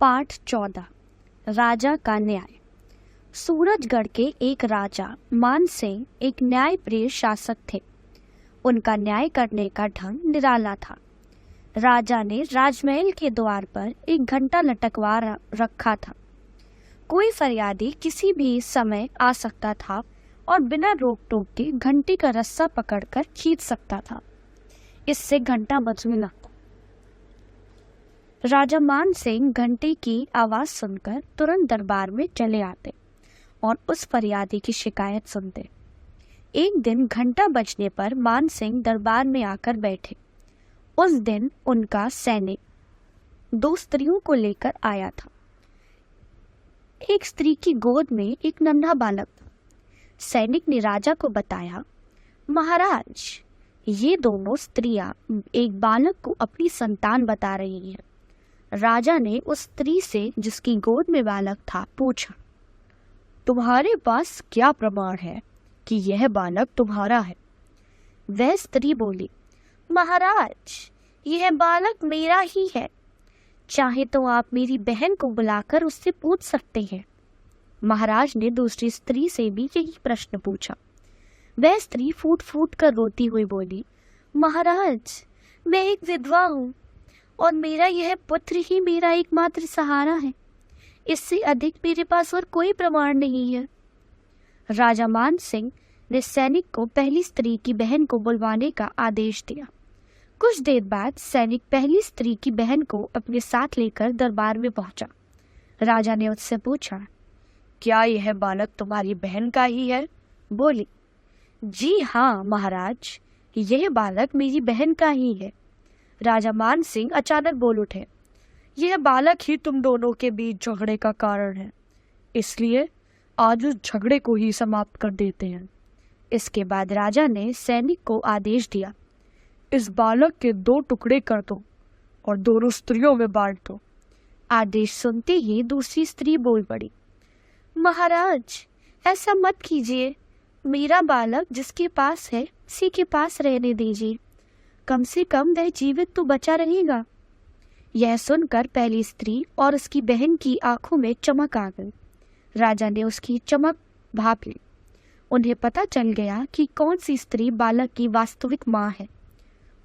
पाठ 14 राजा का न्याय। सूरजगढ़ के एक राजा मानसिंह एक न्यायप्रिय शासक थे। उनका न्याय करने का ढंग निराला था। राजा ने राजमहल के द्वार पर एक घंटा लटकवा रखा था। कोई फरियादी किसी भी समय आ सकता था और बिना रोक टोक के घंटी का रस्सा पकड़कर खींच सकता था। इससे घंटा बजने लगता। राजा मान सिंह घंटी की आवाज सुनकर तुरंत दरबार में चले आते और उस फरियादी की शिकायत सुनते। एक दिन घंटा बजने पर मान सिंह दरबार में आकर बैठे। उस दिन उनका सैनिक 2 स्त्रियों को लेकर आया था। एक स्त्री की गोद में एक नन्हा बालक था। सैनिक ने राजा को बताया, महाराज, ये दोनों स्त्रियां एक बालक को अपनी संतान बता रही हैं। राजा ने उस स्त्री से जिसकी गोद में बालक था पूछा, तुम्हारे पास क्या प्रमाण है कि यह बालक तुम्हारा है? वह स्त्री बोली, महाराज, यह बालक मेरा ही है। चाहे तो आप मेरी बहन को बुलाकर उससे पूछ सकते हैं। महाराज ने दूसरी स्त्री से भी यही प्रश्न पूछा। वह स्त्री फूट फूट कर रोती हुई बोली, महाराज, मैं एक विधवा हूँ और मेरा यह पुत्र ही मेरा एकमात्र सहारा है। इससे अधिक मेरे पास और कोई प्रमाण नहीं है। राजा मान सिंह ने सैनिक को पहली स्त्री की बहन को बुलवाने का आदेश दिया। कुछ देर बाद सैनिक पहली स्त्री की बहन को अपने साथ लेकर दरबार में पहुंचा। राजा ने उससे पूछा, क्या यह बालक तुम्हारी बहन का ही है? बोली, जी हाँ महाराज, यह बालक मेरी बहन का ही है। राजा मान सिंह अचानक बोल उठे, यह बालक ही तुम दोनों के बीच झगड़े का कारण है, इसलिए आज उस झगड़े को ही समाप्त कर देते हैं। इसके बाद राजा ने सैनिक को आदेश दिया, इस बालक के 2 टुकड़े कर दो और दोनों स्त्रियों में बांट दो। आदेश सुनते ही दूसरी स्त्री बोल पड़ी, महाराज, ऐसा मत कीजिए। मेरा बालक जिसके पास है उसी के पास रहने दीजिए। कम से कम वह जीवित तो बचा रहेगा। यह सुनकर पहली स्त्री और उसकी बहन की आंखों में चमक आ गई। राजा ने उसकी चमक भाप ली। उन्हें पता चल गया कि कौन सी स्त्री बालक की वास्तविक मां है।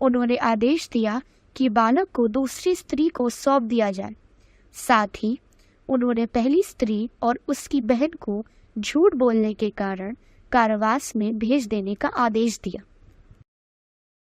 उन्होंने आदेश दिया कि बालक को दूसरी स्त्री को सौंप दिया जाए। साथ ही उन्होंने पहली स्त्री और उसकी बहन को झूठ बोलने के कारण कारावास में भेज देने का आदेश दिया।